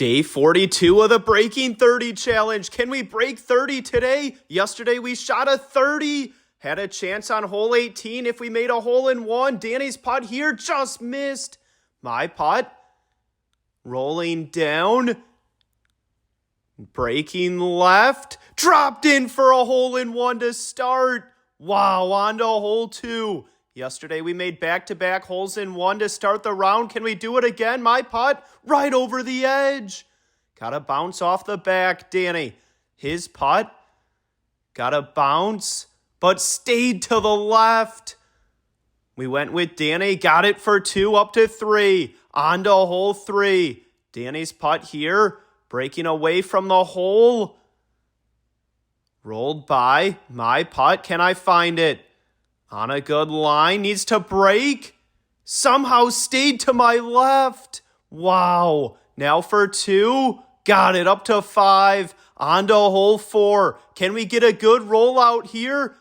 Day 42 of the Breaking 30 Challenge. Can we break 30 today? Yesterday we shot a 30. Had a chance on hole 18 if we made a hole in one. Danny's putt here just missed. My putt. Rolling down. Breaking left. Dropped in for a hole in one to start. Wow, on to hole 2. Yesterday we made back-to-back holes in one to start the round. Can we do it again? My putt right over the edge. Gotta bounce off the back. Danny, his putt. Gotta bounce, but stayed to the left. We went with Danny. Got it for 2 up to 3. On to hole 3. Danny's putt here. Breaking away from the hole. Rolled by. My putt. Can I find it? On a good line, needs to break. Somehow stayed to my left. Wow. Now for 2. Got it up to 5. On to hole 4. Can we get a good rollout here?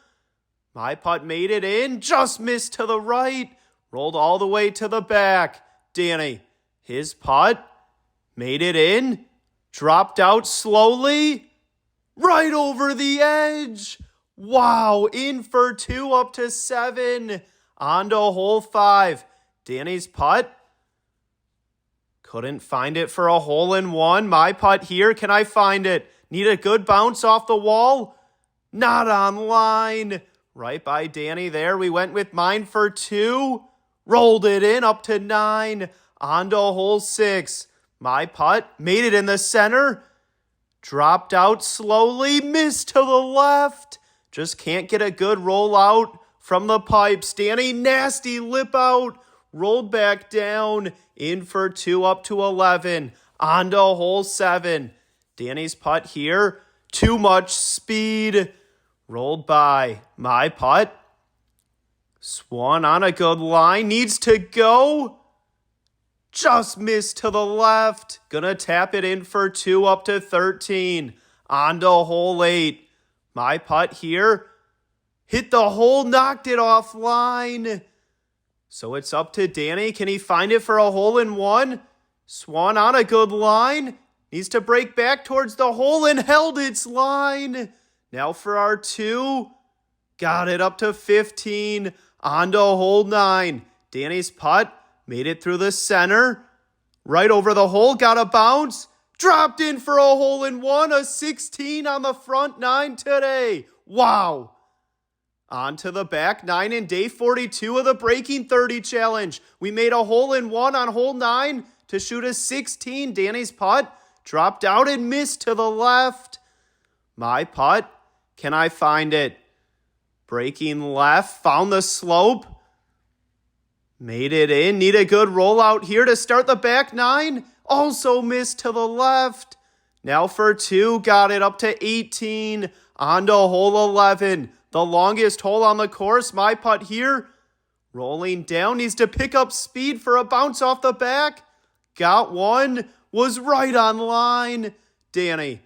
My putt made it in. Just missed to the right. Rolled all the way to the back. Danny, his putt. Made it in. Dropped out slowly. Right over the edge. Wow, in for 2 up to 7. On to hole 5. Danny's putt. Couldn't find it for a hole in one. My putt here. Can I find it? Need a good bounce off the wall. Not on line. Right by Danny there. We went with mine for 2. Rolled it in up to 9. On to hole 6. My putt. Made it in the center. Dropped out slowly. Missed to the left. Just can't get a good roll out from the pipes. Danny, nasty lip out. Rolled back down. In for 2 up to 11. On to hole 7. Danny's putt here. Too much speed. Rolled by. My putt. Swung on a good line. Needs to go. Just missed to the left. Gonna tap it in for 2 up to 13. On to hole 8. My putt here. Hit the hole, knocked it offline. So it's up to Danny. Can he find it for a hole in one? Swung on a good line. Needs to break back towards the hole and held its line. Now for our 2. Got it up to 15. On to hole 9. Danny's putt. Made it through the center. Right over the hole. Got a bounce. Dropped in for a hole in one. A 16 on the front 9 today. Wow. On to the back 9 in day 42 of the Breaking 30 Challenge. We made a hole in one on hole 9 to shoot a 16. Danny's putt dropped out and missed to the left. My putt. Can I find it? Breaking left. Found the slope. Made it in. Need a good rollout here to start the back 9. Also missed to the left. Now for 2. Got it up to 18. On to hole 11. The longest hole on the course. My putt here. Rolling down. Needs to pick up speed for a bounce off the back. Got one. Was right on line. Danny.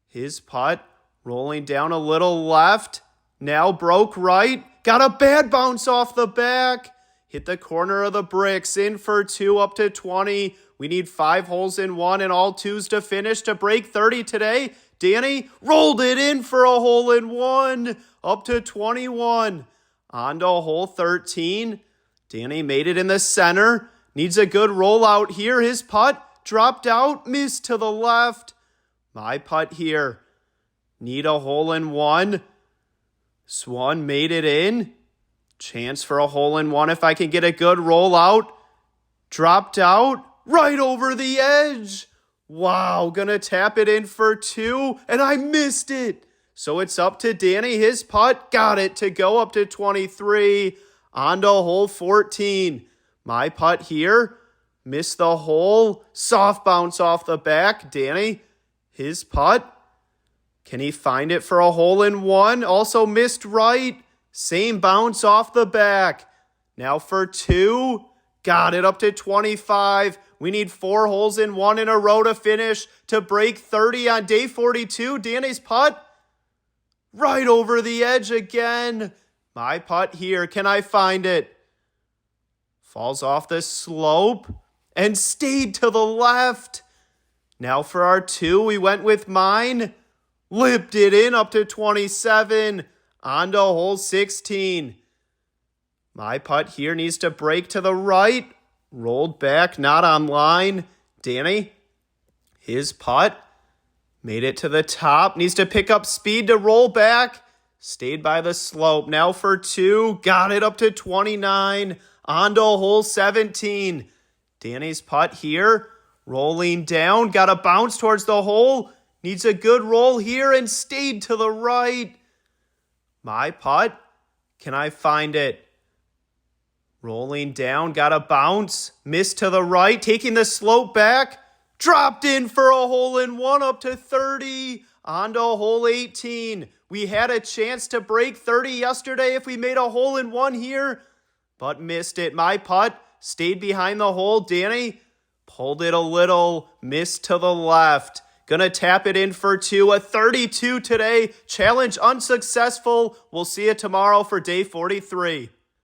His putt. Rolling down a little left. Now broke right. Got a bad bounce off the back. Hit the corner of the bricks. In for 2 up to 20. We need 5 holes in one and all 2s to finish to break 30 today. Danny rolled it in for a hole in one. Up to 21. On to hole 13. Danny made it in the center. Needs a good rollout here. His putt dropped out. Missed to the left. My putt here. Need a hole in one. Swan made it in. Chance for a hole in one if I can get a good rollout. Dropped out. Right over the edge. Wow, gonna tap it in for 2, and I missed it. So it's up to Danny. His putt got it to go up to 23. On to hole 14. My putt here. Missed the hole. Soft bounce off the back. Danny, his putt. Can he find it for a hole in one? Also missed right. Same bounce off the back. Now for 2. Got it up to 25. We need 4 holes in one in a row to finish to break 30 on day 42. Danny's putt. Right over the edge again. My putt here. Can I find it? Falls off the slope and stayed to the left. Now for our 2, we went with mine. Lipped it in up to 27. On to hole 16. My putt here needs to break to the right. Rolled back, not on line. Danny, his putt. Made it to the top. Needs to pick up speed to roll back. Stayed by the slope. Now for 2. Got it up to 29. On to hole 17. Danny's putt here. Rolling down. Got to bounce towards the hole. Needs a good roll here and stayed to the right. My putt. Can I find it? Rolling down. Got to bounce. Missed to the right. Taking the slope back. Dropped in for a hole-in-one up to 30. On to hole 18. We had a chance to break 30 yesterday if we made a hole-in-one here, but missed it. My putt stayed behind the hole. Danny pulled it a little, missed to the left. Gonna tap it in for 2. A 32 today. Challenge unsuccessful. We'll see you tomorrow for day 43.